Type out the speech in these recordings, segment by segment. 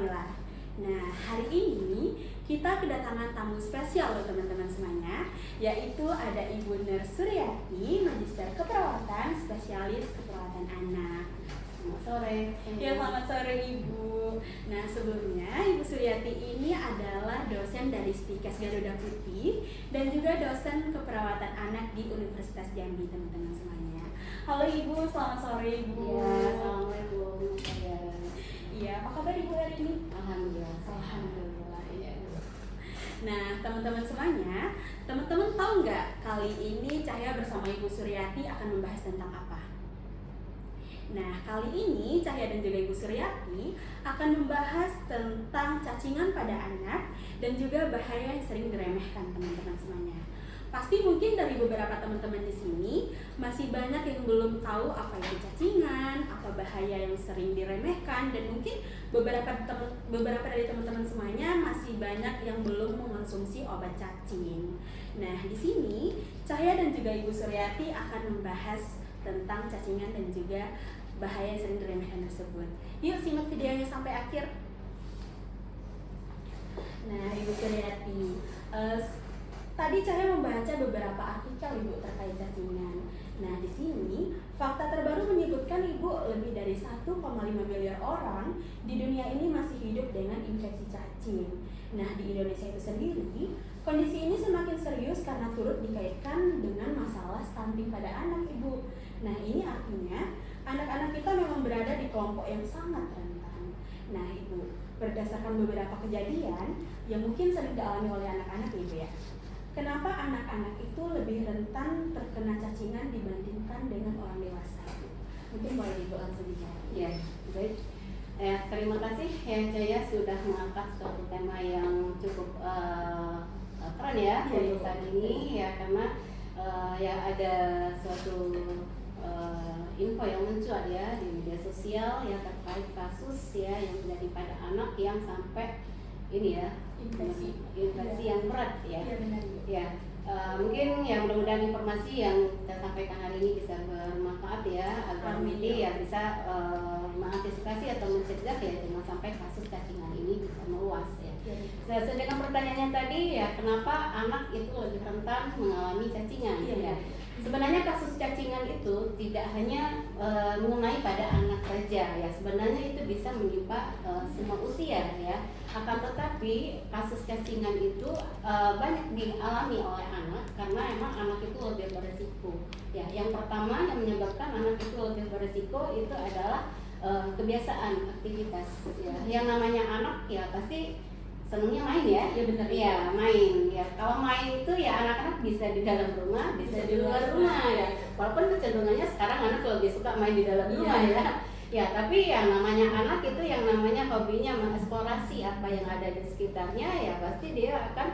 Pramila. Nah, hari ini kita kedatangan tamu spesial loh teman-teman semuanya, yaitu ada Ibu Nur Suryati, Magister Keperawatan, Spesialis Keperawatan Anak. Selamat sore. Ya, selamat sore Ibu. Nah, sebelumnya Ibu Suryati ini adalah dosen dari Stikes Garuda Putih dan juga dosen keperawatan anak di Universitas Jambi, teman-teman semuanya. Halo Ibu, selamat sore Ibu. Ya, assalamualaikum. Iya, apa kabar Ibu hari ini? Alhamdulillah. Alhamdulillah. Iya. Nah, teman-teman semuanya, teman-teman tahu nggak kali ini Cahya bersama Ibu Suryati akan membahas tentang apa? Nah, kali ini Cahya dan juga Ibu Suryati akan membahas tentang cacingan pada anak dan juga bahaya yang sering diremehkan teman-teman semuanya. Pasti mungkin dari beberapa teman-teman di sini masih banyak yang belum tahu apa itu cacingan, apa bahaya yang sering diremehkan, dan mungkin beberapa dari teman-teman semuanya masih banyak yang belum mengonsumsi obat cacing. Nah, di sini Cahya dan juga Ibu Suryati akan membahas tentang cacingan dan juga bahaya yang sering diremehkan tersebut. Yuk simak videonya sampai akhir. Nah, Ibu Suryati, tadi Cahya membaca beberapa artikel Ibu terkait cacingan. Nah, di sini fakta terbaru menyebutkan Ibu lebih dari 1,5 miliar orang di dunia ini masih hidup dengan infeksi cacing. Nah, di Indonesia itu sendiri, kondisi ini semakin serius karena turut dikaitkan dengan masalah stunting pada anak Ibu. Nah, ini artinya anak-anak kita memang berada di kelompok yang sangat rentan. Nah, Ibu, berdasarkan beberapa kejadian yang mungkin sering dialami oleh anak-anak Ibu ya, kenapa anak-anak itu lebih rentan terkena cacingan dibandingkan dengan orang dewasa? Mungkin boleh Ibu langsung dijawab. Ya, baik. Terima kasih ya Cahya sudah mengangkat suatu tema yang cukup keren ya untuk saat ini ya, karena ya ada suatu info yang mencuat ya di media sosial ya terkait kasus ya yang terjadi pada anak yang sampai ini ya infeksi yang berat ya. Iya benar. Ya, mungkin ya mudah-mudahan informasi yang kita sampaikan hari ini bisa bermanfaat ya agar nanti ya bisa mengantisipasi atau mencegah ya jangan sampai kasus cacingan ini bisa meluas ya. Sesuai dengan pertanyaannya tadi ya, kenapa anak itu lebih rentan mengalami cacingan ya. Sebenarnya kasus cacingan itu tidak hanya mengenai pada anak saja ya, sebenarnya itu bisa menimpa semua usia ya. Akan tetapi kasus cacingan itu banyak dialami oleh anak karena emang anak itu lebih beresiko ya. Yang pertama yang menyebabkan anak itu lebih beresiko itu adalah kebiasaan aktivitas ya. Yang namanya anak ya pasti senangnya main ya. Iya benar. Ya, main ya. Kalau main itu ya anak-anak bisa di dalam rumah, bisa di luar rumah ya. Walaupun kecenderungannya sekarang anak lebih suka main di dalam rumah ya. Ya, tapi yang namanya anak itu yang namanya hobinya mengeksplorasi apa yang ada di sekitarnya ya, pasti dia akan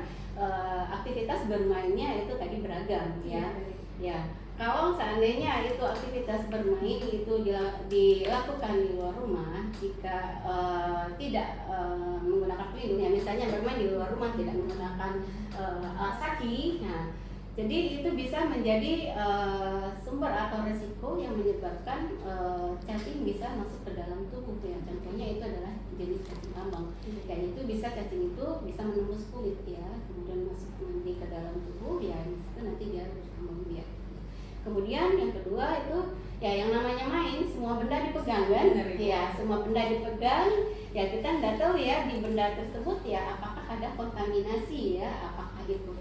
aktivitas bermainnya itu tadi beragam ya. Ya, kalau seandainya itu aktivitas bermain itu dilakukan di luar rumah, jika tidak menggunakan pelindung ya, misalnya bermain di luar rumah tidak menggunakan alas kaki, nah jadi itu bisa menjadi sumber atau resiko yang menyebabkan cacing bisa masuk ke dalam tubuh ya. Contohnya itu adalah jenis cacing tambang. Dan itu cacing itu bisa menembus kulit ya, kemudian masuk nanti ke dalam tubuh ya, di situ nanti dia berkembang biak. Kemudian yang kedua itu ya yang namanya main, semua benda dipegang kan? Ya, semua benda dipegang. Ya kita nggak tahu ya di benda tersebut ya apakah ada kontaminasi ya, apakah itu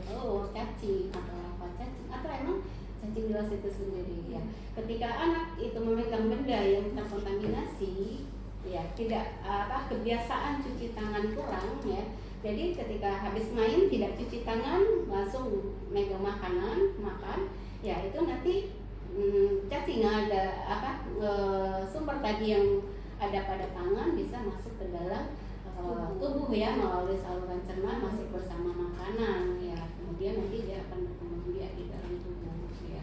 cacing atau cacing atau emang cacing jelas itu sendiri ya. Ketika anak itu memegang benda yang terkontaminasi ya, tidak kebiasaan cuci tangan kurang ya. Jadi ketika habis main tidak cuci tangan langsung megang makanan makan ya, itu nanti cacing ada sumber tadi yang ada pada tangan bisa masuk ke dalam tubuh ya melalui saluran cerna masuk bersama makanan ya, kemudian nanti dia akan berkembang biak di dalam tubuh ya.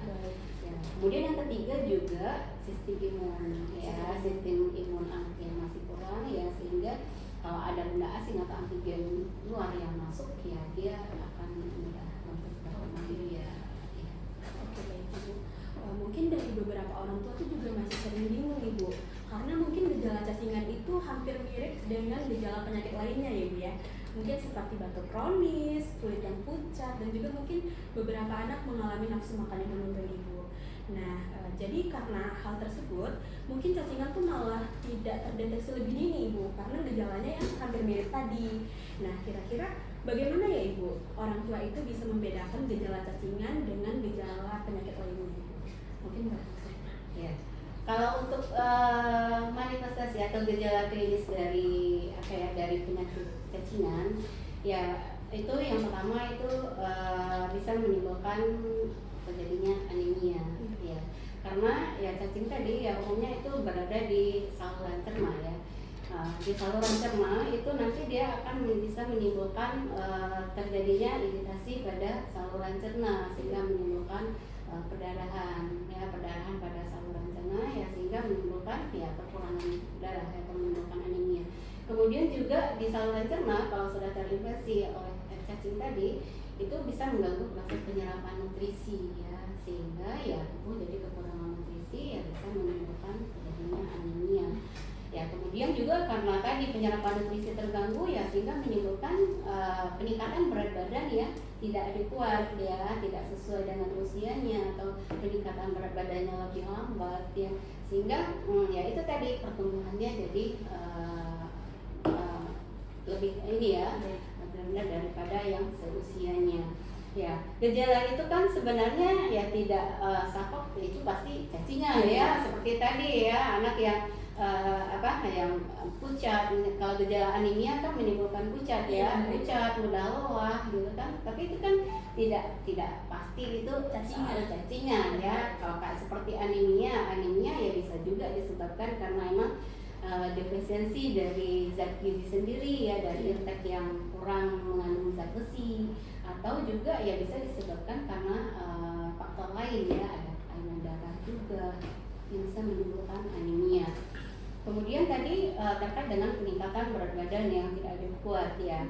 Kemudian yang ketiga juga sistem imun ya, sistem imun anak yang masih kurang ya, sehingga kalau ada benda asing atau antigen luar yang masuk ya dia akan mudah memperkembang diri ya. Oke, baik Ibu. Mungkin dari beberapa orang tua tuh juga masih sering bingung Ibu, karena mungkin gejala cacingan itu hampir mirip dengan gejala penyakit lainnya ya Bu ya. Mungkin seperti batuk kronis, kulit yang pucat, dan juga mungkin beberapa anak mengalami nafsu makan yang menurun Ibu. Nah, jadi karena hal tersebut, mungkin cacingan tuh malah tidak terdeteksi lebih dini Ibu, karena gejalanya yang hampir mirip tadi. Nah, kira-kira bagaimana ya Ibu, orang tua itu bisa membedakan gejala cacingan dengan gejala penyakit lainnya? Mungkin Mbak. Ya. Kalau untuk manifestasi atau gejala klinis dari dari penyakit cacingan, ya itu yang pertama itu bisa menimbulkan terjadinya anemia, ya. Karena ya cacing tadi ya umumnya itu berada di saluran cerna ya. Di saluran cerna itu nanti dia akan bisa menimbulkan terjadinya iritasi pada saluran cerna sehingga menimbulkan perdarahan pada saluran cerna ya, sehingga menimbulkan ya kekurangan darah atau menimbulkan anemia. Kemudian juga di saluran cerna kalau sudah terinfeksi oleh cacing tadi itu bisa mengganggu proses penyerapan nutrisi ya, sehingga ya tubuh jadi kekurangan nutrisi ya bisa menimbulkan terjadinya anemia. Ya, kemudian juga karena tadi penyerapan nutrisi terganggu ya sehingga menimbulkan peningkatan berat badan ya tidak adekuat ya, tidak sesuai dengan usianya, atau peningkatan berat badannya lebih lambat ya, sehingga ya itu tadi pertumbuhannya jadi lebih ini ya rendah daripada yang seusianya. Ya, gejala itu kan sebenarnya ya tidak sakok, itu pasti cacingan ya, seperti tadi ya anak yang yang pucat. Kalau gejala anemia kan menimbulkan pucat ya, pucat, mudah lelah gitu kan. Tapi itu kan tidak pasti itu cacingan ya. Kalau kayak seperti anemia ya bisa juga disebabkan karena emang defisiensi dari zat gizi sendiri ya, dari intake yang kurang mengandung zat besi, atau juga ya bisa disebabkan karena faktor lain ya, ada kelainan darah juga yang bisa menimbulkan anemia. Kemudian tadi terkait dengan peningkatan berat badan yang tidak adekuat ya,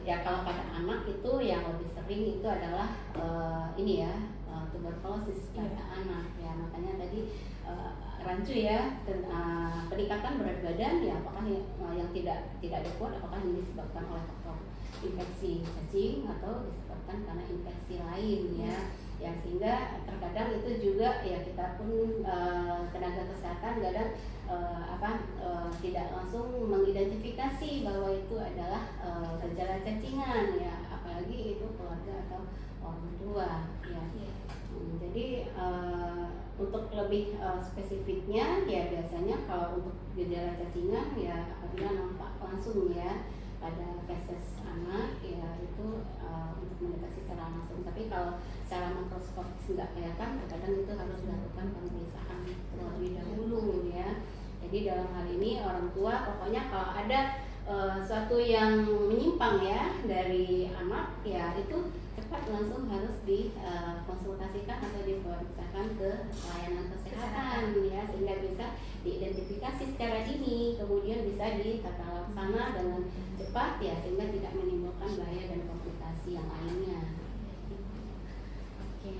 ya kalau pada anak itu yang lebih sering itu adalah tuberkulosis pada anak ya, makanya tadi rancu ya, peningkatan berat badan ya, apakah yang tidak adekuat, apakah ini disebabkan oleh faktor infeksi cacing atau disebabkan karena infeksi lain ya, sehingga terkadang itu juga ya kita pun tenaga kesehatan kadang tidak langsung mengidentifikasi bahwa itu adalah gejala cacingan ya, apalagi itu keluarga atau orang tua ya. Jadi untuk lebih spesifiknya ya biasanya kalau untuk gejala cacingan ya apabila nampak langsung ya pada feses anak ya itu untuk mendeteksi secara langsung. Tapi kalau secara makroskopis nggak kelihatan, terkadang itu harus dilakukan pemeriksaan terlebih dahulu ya. Jadi dalam hal ini orang tua pokoknya kalau ada suatu yang menyimpang ya dari anak ya itu cepat langsung harus dikonsultasikan atau diperiksakan ke layanan kesehatan ya, sehingga bisa diidentifikasi secara dini, kemudian bisa ditata laksana dengan cepat ya, sehingga tidak menimbulkan bahaya dan komplikasi yang lainnya. Oke,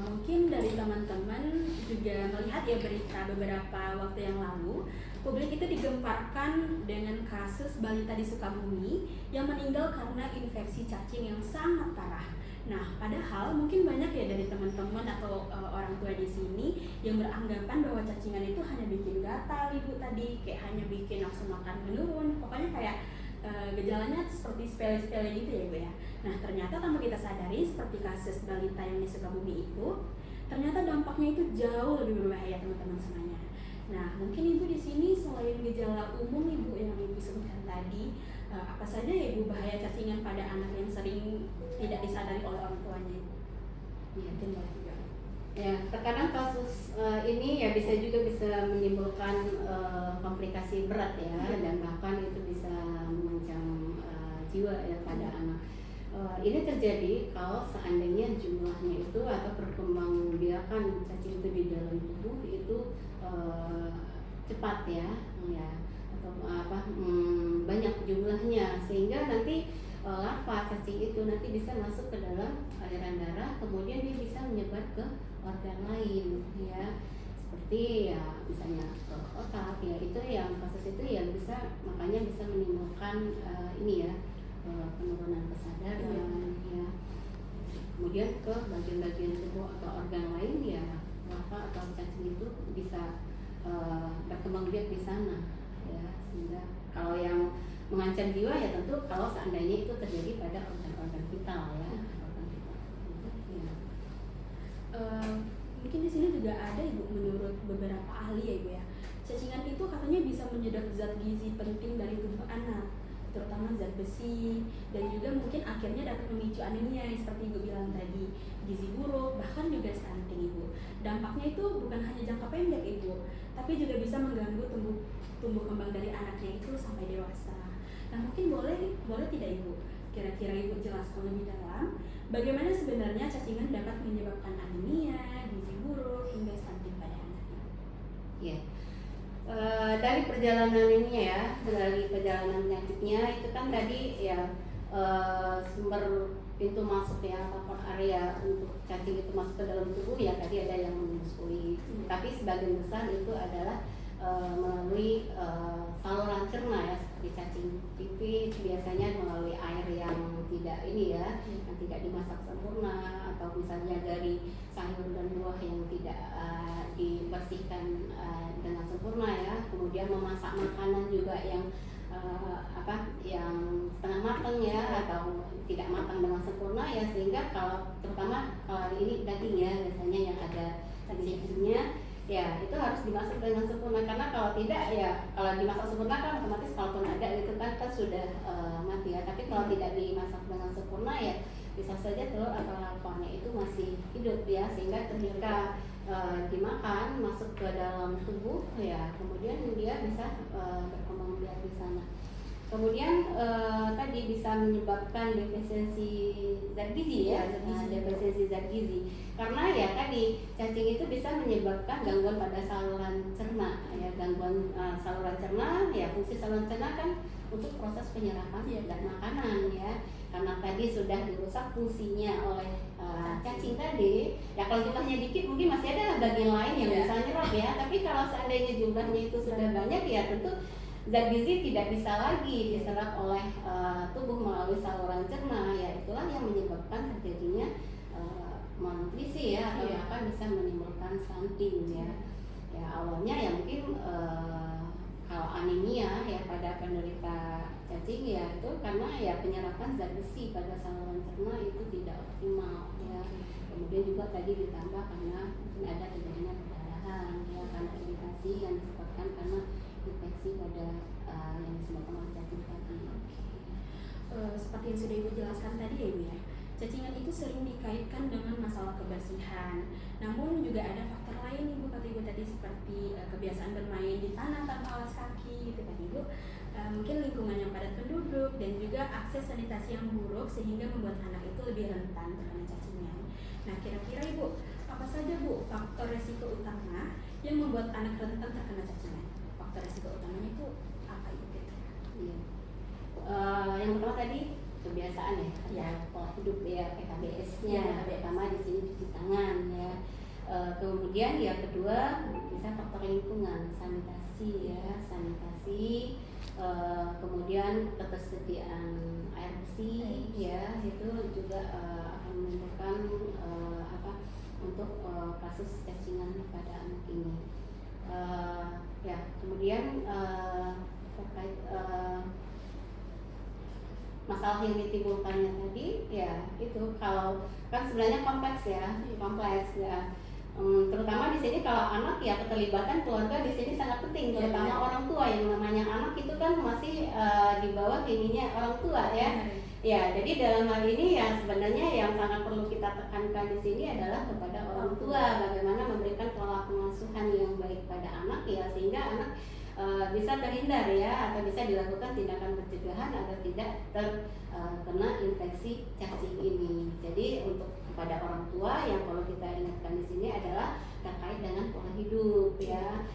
mungkin dari teman-teman juga melihat ya berita beberapa waktu yang lalu, publik itu digemparkan dengan kasus balita di Sukabumi yang meninggal karena infeksi cacing yang sangat parah. Nah, padahal mungkin banyak ya dari teman-teman atau orang tua di sini yang beranggapan bahwa cacingan itu hanya bikin gatal Ibu tadi, kayak hanya bikin nafsu makan menurun, pokoknya kayak gejalanya seperti sepele-sepele gitu ya Bu ya. Nah, ternyata tanpa kita sadari seperti kasus balita yang di Sukabumi itu, ternyata dampaknya itu jauh lebih berbahaya teman-teman semuanya. Nah, mungkin Ibu di sini selain gejala umum Ibu yang Ibu sebutkan tadi, apa saja ya Ibu bahaya cacingan pada anak yang sering tidak disadari oleh orang tuanya? Ya, ya, terkadang kasus ini ya bisa menimbulkan komplikasi berat ya, dan bahkan itu bisa mengancam jiwa ya pada anak. Ini terjadi kalau seandainya jumlahnya itu atau perkembangbiakan cacing itu di dalam tubuh itu cepat ya, atau banyak jumlahnya, sehingga nanti larva cacing itu nanti bisa masuk ke dalam aliran darah, kemudian dia bisa menyebar ke organ lain ya, seperti ya misalnya otak ya, itu yang proses itu yang bisa, makanya bisa menimbulkan ini ya, penurunan kesadaran ya. Kemudian ke bagian-bagian tubuh atau organ lain ya, apa atau cacing itu bisa berkembang biak di sana ya, sehingga kalau yang mengancam jiwa ya tentu kalau seandainya itu terjadi pada organ-organ vital ya, organ vital. Ya. Mungkin di sini juga ada Ibu, menurut beberapa ahli ya Ibu ya, cacingan itu katanya bisa menyedot zat gizi penting dari tubuh anak, terutama zat besi, dan juga mungkin akhirnya dapat memicu anemia yang seperti Ibu bilang tadi, gizi buruk, bahkan juga stunting Ibu. Dampaknya itu bukan hanya jangka pendek Ibu, tapi juga bisa mengganggu tumbuh kembang dari anaknya itu sampai dewasa. Nah mungkin boleh tidak Ibu, kira-kira Ibu jelaskan lebih dalam bagaimana sebenarnya cacingan dapat menyebabkan anemia, gizi buruk, hingga stunting pada anak. Ya. Dari perjalanan ini ya, dari perjalanan penyakitnya itu kan tadi ya, sumber pintu masuk ya, atau area untuk cacing itu masuk ke dalam tubuh ya, tadi ada yang menyusui, tapi sebagian besar itu adalah melalui saluran cerna ya, seperti cacing pipih biasanya melalui air yang tidak ini ya, yang tidak dimasak sempurna, atau misalnya dari sayur dan buah yang tidak dibersihkan dengan sempurna ya, kemudian memasak makanan juga yang yang setengah matang ya, atau tidak matang dengan sempurna ya, sehingga kalau terutama kalau ini daging ya biasanya yang ada cacingnya ya, itu harus dimasak dengan sempurna, karena kalau tidak ya, kalau dimasak sempurna kan otomatis kalaupun ada gitu kan sudah mati ya, tapi kalau tidak dimasak dengan sempurna ya bisa saja telur atau larvanya itu masih hidup ya, sehingga ketika dimakan masuk ke dalam tubuh ya, kemudian dia bisa berkembang biak di sana. Kemudian tadi bisa menyebabkan defisiensi zat gizi ya, defisiensi zat gizi, karena ya tadi cacing itu bisa menyebabkan gangguan pada saluran cerna ya, gangguan saluran cerna ya, fungsi saluran cerna kan untuk proses penyerapan zat makanan ya, karena tadi sudah dirusak fungsinya oleh cacing tadi ya, kalau jumlahnya dikit mungkin masih ada bagian lain yang bisa nyerap ya, tapi kalau seandainya jumlahnya itu sudah banyak ya tentu zat gizi tidak bisa lagi diserap oleh tubuh melalui saluran cerna ya, itulah yang menyebabkan terjadinya malnutrisi ya, atau bahkan bisa menimbulkan stunting ya. Ya awalnya ya mungkin kalau anemia ya pada penderita cacing ya, itu karena ya penyerapan zat besi pada saluran cerna itu tidak optimal ya. Kemudian juga tadi ditambah karena mungkin ada terjadinya perdarahan ya, karena iritasi yang disebabkan karena infeksi pada yang disebabkan oleh cacing tadi. Seperti yang sudah Ibu jelaskan tadi ya Ibu ya, cacingan itu sering dikaitkan dengan masalah kebersihan. Namun juga ada faktor lain Ibu, kata Ibu tadi, seperti kebiasaan bermain di tanah tanpa alas kaki gitu kan Ibu. Mungkin lingkungan yang padat penduduk dan juga akses sanitasi yang buruk sehingga membuat anak itu lebih rentan terkena cacingan. Nah kira-kira Ibu, apa saja Bu faktor resiko utama yang membuat anak rentan terkena cacingan? Faktor resiko utamanya itu apa Ibu kira-kira? Iya. Yang pertama tadi kebiasaan ya, pola hidup ya, PKBS-nya, terutama di sini cuci tangan ya. Kemudian yang kedua bisa faktor lingkungan, sanitasi ya, kemudian ketersediaan air bersih ya, itu juga akan menimbulkan untuk kasus cacingan pada anak ini. Ya kemudian terkait masalah yang ditimbulkannya tadi ya, itu kalau kan sebenarnya kompleks ya, terutama di sini kalau anak ya, keterlibatan keluarga di sini sangat penting, terutama orang tua. Yang namanya anak itu kan masih di bawah ininya orang tua ya. Ya, jadi dalam hal ini ya sebenarnya yang sangat perlu kita tekankan di sini adalah kepada orang tua, bagaimana memberikan pola pengasuhan yang baik pada anak ya, sehingga anak bisa terhindar ya, atau bisa dilakukan tindakan pencegahan agar tidak terkena infeksi cacing ini. Jadi untuk kepada orang tua yang perlu kita ingatkan di sini adalah terkait dengan pola hidup ya.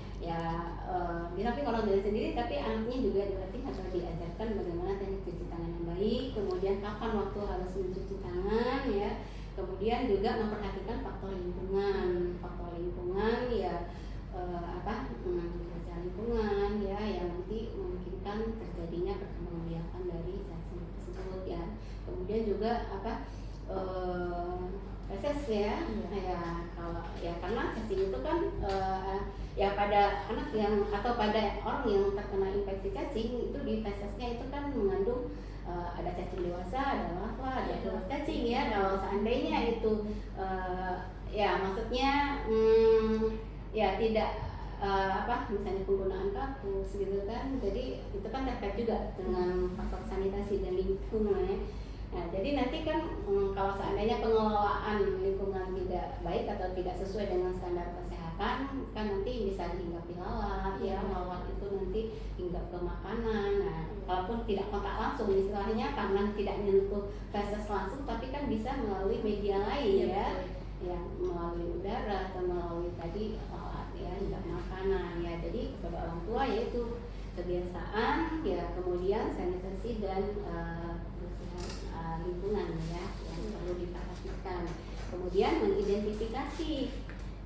Di samping orang tua sendiri, tapi anaknya juga dilatih atau diajarkan bagaimana teknik cuci tangan yang baik, kemudian kapan waktu harus mencuci tangan ya, kemudian juga memperhatikan faktor lingkungan ya. kerja lingkungan ya yang nanti memungkinkan terjadinya perkembangbiakan dari cacing tersebut ya. Kemudian juga reses ya, ya kalau ya karena cacing itu kan ya pada anak yang atau pada orang yang terkena infeksi cacing itu di fesesnya itu kan mengandung ada cacing dewasa, ada larva, ada telur cacing ya. Kalau seandainya itu ya maksudnya ya tidak misalnya penggunaan kapus gitu kan, jadi itu kan terkait juga dengan faktor sanitasi dan lingkungan ya. Nah, jadi nanti kan kalau seandainya pengelolaan lingkungan tidak baik atau tidak sesuai dengan standar kesehatan, kan nanti bisa dihinggapi lalat ya, lalat itu nanti hinggap ke makanan. Nah, walaupun tidak kontak langsung, istilahnya tangan tidak menyentuh feses langsung, tapi kan bisa melalui media lain ya, yang melalui udara atau melalui tadi lalat ya, hinggap makanan ya. Jadi kepada orang tua yaitu kebiasaan ya, kemudian sanitasi dan lingkungan ya yang perlu diperhatikan. Kemudian mengidentifikasi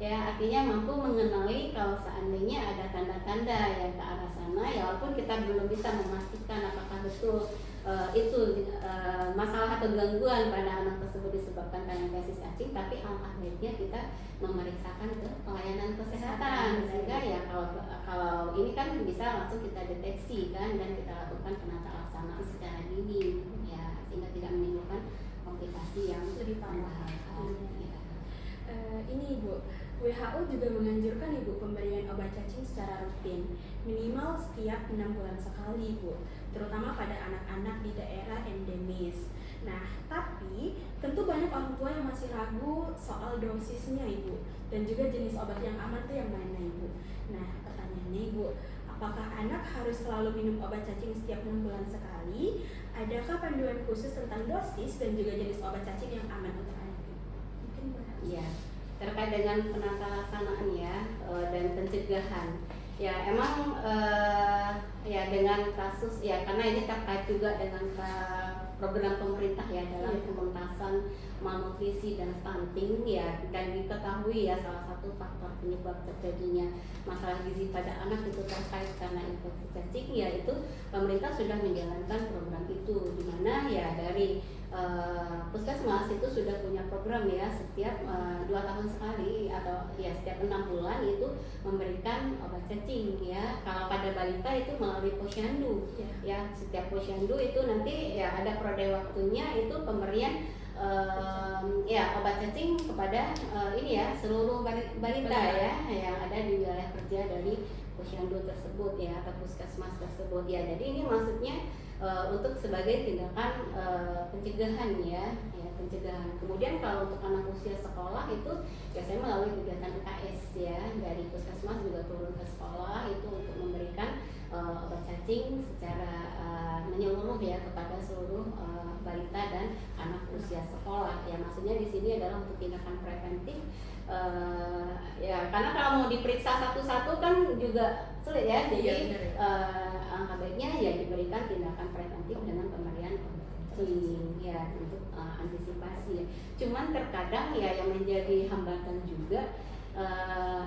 ya, artinya mampu mengenali kalau seandainya ada tanda-tanda yang ke arah sana ya, walaupun kita belum bisa memastikan apakah betul itu masalah atau gangguan pada anak tersebut disebabkan karena infeksi cacing, tapi alangkah baiknya kita memeriksakan ke pelayanan kesehatan sehingga ya kalau ini kan bisa langsung kita deteksi kan, dan kita lakukan penata laksanaan secara dini ya, sehingga tidak menimbulkan komplikasi yang lebih parah. Ya. Ini Ibu, WHO juga menganjurkan Ibu pemberian obat cacing secara rutin, minimal setiap 6 bulan sekali Ibu, terutama pada anak-anak di daerah endemis. Nah, tapi tentu banyak orang tua yang masih ragu soal dosisnya Ibu, dan juga jenis obat yang aman itu yang mana Ibu. Nah, pertanyaannya Ibu, apakah anak harus selalu minum obat cacing setiap 6 bulan sekali? Adakah panduan khusus tentang dosis dan juga jenis obat cacing yang aman untuk anak Ibu? Mungkin bahas. Ya, terkait dengan penata laksanaan ya dan pencegahan. Ya emang ya dengan kasus ya, karena ini terkait juga dengan program pemerintah ya dalam pementasan malnutrisi dan stunting ya, dan diketahui ya salah satu faktor penyebab terjadinya masalah gizi pada anak itu terkait karena infeksi cacing, yaitu pemerintah sudah menjalankan program itu, di mana ya dari puskesmas itu sudah punya program ya, setiap 2 tahun sekali atau ya setiap 6 bulan itu memberikan obat cacing ya. Kalau pada balita itu melalui posyandu ya, setiap posyandu itu nanti ya ada periode waktunya itu pemberian ya obat cacing kepada ini ya seluruh balita ya yang ada di wilayah kerja dari posyandu tersebut ya, atau puskesmas tersebut ya. Jadi ini maksudnya untuk sebagai tindakan pencegahan ya, pencegahan. Kemudian kalau untuk anak usia sekolah itu biasanya melalui kegiatan UKS ya, dari puskesmas juga turun ke sekolah itu untuk memberikan obat cacing secara menyeluruh ya kepada seluruh balita dan anak usia sekolah ya. Maksudnya di sini adalah untuk tindakan preventif ya, karena kalau mau diperiksa satu-satu kan juga sulit ya, jadi angka baiknya ya diberikan tindakan preventif dengan pemberian obat cacing ya untuk antisipasi ya. Cuman terkadang ya yang menjadi hambatan juga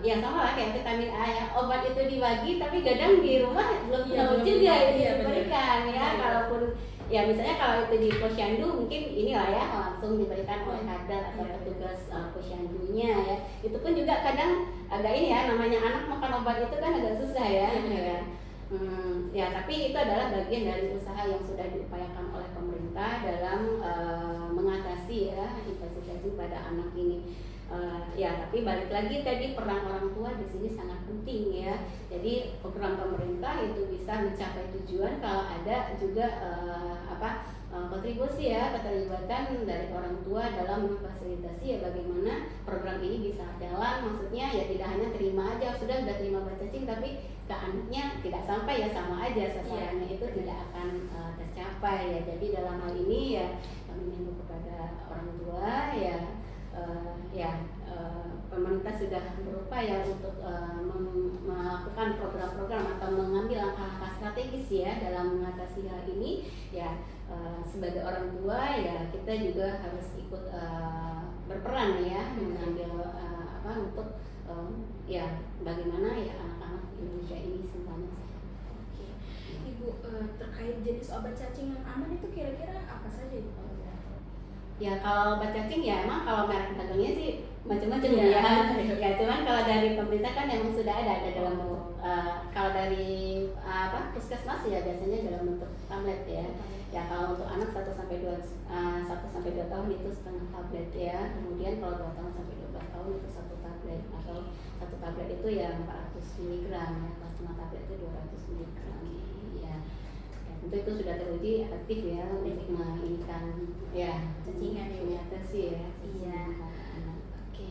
ya sama lah kayak vitamin A ya, obat itu dibagi tapi kadang di rumah belum tahu juga diberikan ya. Kalaupun ya misalnya kalau itu di posyandu mungkin inilah ya langsung diberikan oleh kadar atau petugas posyandunya ya. Itu pun juga kadang agak ini ya, namanya anak makan obat itu kan agak susah ya. Ya tapi itu adalah bagian dari usaha yang sudah diupayakan oleh pemerintah dalam mengatasi ya infeksi cacing pada anak ini. Ya tapi balik lagi tadi peran orang tua di sini sangat penting ya. Jadi program pemerintah itu bisa mencapai tujuan kalau ada juga kontribusi ya, keterlibatan dari orang tua dalam memfasilitasi ya bagaimana program ini bisa jalan. Maksudnya ya tidak hanya terima aja, sudah terima obat cacing tapi ke anaknya tidak sampai ya, sama aja sasarannya itu tidak akan tercapai ya. Jadi dalam hal ini ya kami menghimbau kepada orang tua ya pemerintah sudah berupaya untuk melakukan program-program atau mengambil langkah-langkah strategis ya dalam mengatasi hal ini ya. Sebagai orang tua ya kita juga harus ikut berperan ya mengambil untuk ya bagaimana ya anak-anak Indonesia ini semuanya sehat. Oke. Ibu, terkait jenis obat cacing yang aman itu kira-kira apa saja Ibu? Ya kalau obat cacing ya emang kalau merek dagangnya sih macam-macam Iya. ya. Ya cuman kalau dari pemerintah kan emang sudah ada dalam bentuk kalau dari puskesmas ya biasanya dalam bentuk tablet ya. Ya kalau untuk anak 1 sampai 2 tahun itu setengah tablet ya. Kemudian kalau 2 tahun sampai 12 tahun itu 1 tablet, atau 1 tablet itu ya 400 mg ya. Kalau setengah tablet itu 200 mg ya. Tentu itu sudah teruji efektif ya untuk menginginkan ya Cacingan ya, Bu. mengatasi ya. Iya. Oke,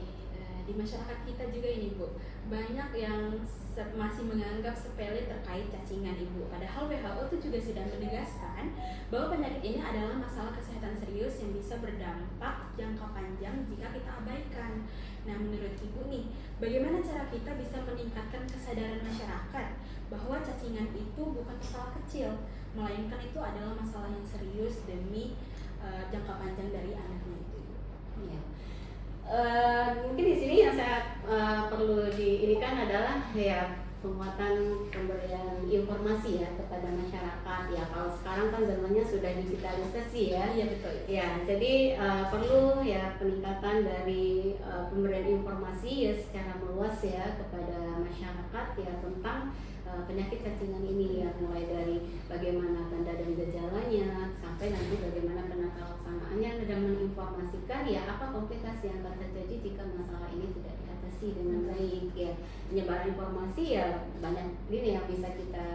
di masyarakat kita juga ini Bu, banyak yang masih menganggap sepele terkait cacingan Ibu. Padahal WHO itu juga sudah menegaskan bahwa penyakit ini adalah masalah kesehatan serius yang bisa berdampak jangka panjang jika kita abaikan. Nah, menurut Ibu nih, bagaimana cara kita bisa meningkatkan kesadaran masyarakat bahwa cacingan itu bukan masalah kecil, melainkan itu adalah masalah yang serius demi jangka panjang dari anaknya itu. Ya. Mungkin di sini yang saya perlu diinikan adalah ya penguatan pemberian informasi ya kepada masyarakat ya. Kalau sekarang kan zamannya sudah digitalisasi ya. Iya betul. Ya, jadi perlu ya peningkatan dari pemberian informasi ya secara meluas ya kepada masyarakat ya tentang penyakit cacingan ini ya, mulai dari bagaimana tanda dan gejalanya sampai nanti bagaimana penata laksanaannya, dan menginformasikan ya apa komplikasi yang akan terjadi jika masalah ini tidak diatasi dengan baik ya. Penyebaran informasi ya banyak ini yang bisa kita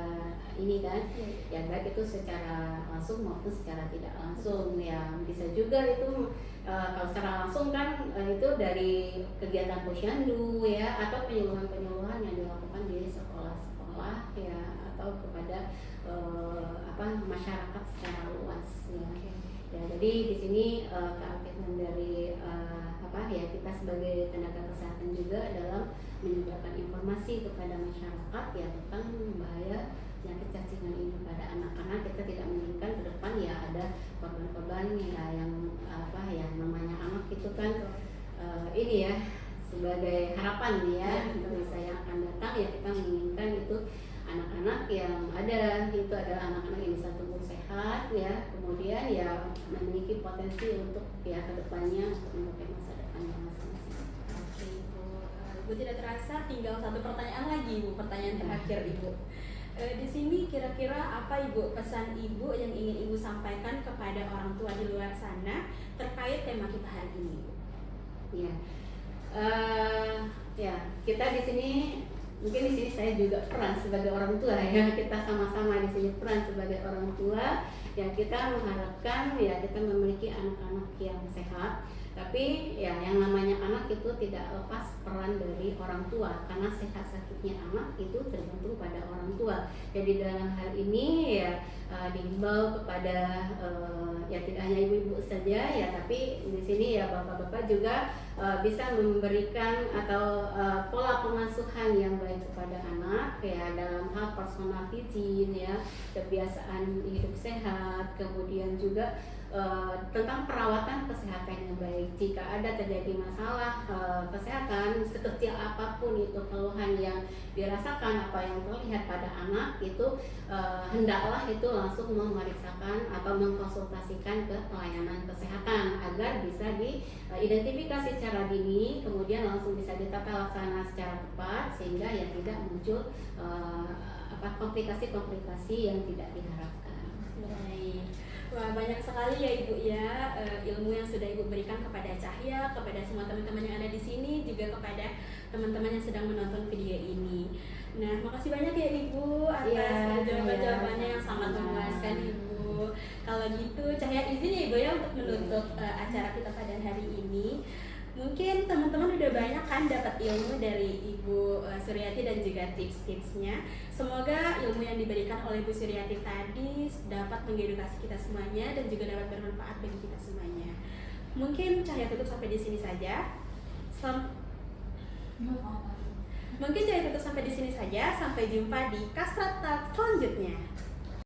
ini kan ya, baik itu secara langsung maupun secara tidak langsung ya. Bisa juga itu kalau secara langsung kan itu dari kegiatan posyandu ya, atau penyuluhan-penyuluhan yang dilakukan di sekolah-sekolah ya, atau kepada masyarakat secara luas ya. Ya, jadi di sini keangkatan dari ya kita sebagai tenaga kesehatan juga dalam menyebarkan informasi kepada masyarakat ya tentang bahaya penyakit cacingan ini pada anak-anak. Kita tidak menginginkan ke depan ya ada korban-korban ya yang yang namanya anak itu kan ini ya sebagai harapan ya untuk masa yang akan datang ya. Kita menginginkan itu anak-anak yang ada itu adalah anak-anak yang bisa tumbuh sehat ya, kemudian ya memiliki potensi untuk ya kedepannya untuk menggapai masa depannya masing-masing. Oke Ibu, Ibu tidak terasa tinggal satu pertanyaan lagi Ibu, pertanyaan terakhir Ibu. Di sini kira-kira apa Ibu pesan Ibu yang ingin Ibu sampaikan kepada orang tua di luar sana terkait tema kita hari ini Ibu? Ya, ya kita di sini mungkin di sini saya juga peran sebagai orang tua ya, kita sama-sama di sini peran sebagai orang tua ya. Kita mengharapkan ya kita memiliki anak-anak yang sehat, tapi ya yang namanya anak itu tidak lepas peran dari orang tua, karena sehat sakitnya anak itu tergantung pada orang tua. Jadi dalam hal ini ya dihimbau kepada ya tidak hanya ibu-ibu saja ya, tapi di sini ya bapak-bapak juga bisa memberikan atau pola pengasuhan yang baik kepada anak ya, dalam hal personal hygiene ya, kebiasaan hidup sehat, kemudian juga tentang perawatan kesehatan yang baik. Jika ada terjadi masalah kesehatan sekecil apapun itu keluhan yang dirasakan atau yang terlihat pada anak itu hendaklah itu langsung memeriksakan atau mengkonsultasikan ke pelayanan kesehatan agar bisa diidentifikasi secara dini, kemudian langsung bisa ditata laksana secara tepat sehingga ya tidak muncul komplikasi-komplikasi yang tidak diharapkan. Baik. Wah, banyak sekali ya Ibu ya ilmu yang sudah Ibu berikan kepada Cahya, kepada semua teman-teman yang ada di sini, juga kepada teman-teman yang sedang menonton video ini. Nah, makasih banyak ya Ibu atas jawaban-jawabannya yang sangat memuaskan Ibu. Kalau gitu Cahya izin ya Ibu ya untuk menutup acara kita pada hari ini. Mungkin teman-teman udah banyak kan dapat ilmu dari Ibu Suryati dan juga tips-tipsnya. Semoga ilmu yang diberikan oleh Ibu Suryati tadi dapat mengedukasi kita semuanya dan juga dapat bermanfaat bagi kita semuanya. Mungkin Cahya tutup sampai di sini saja. Mungkin Cahya tutup sampai di sini saja. Sampai jumpa di Kasrat Talk selanjutnya.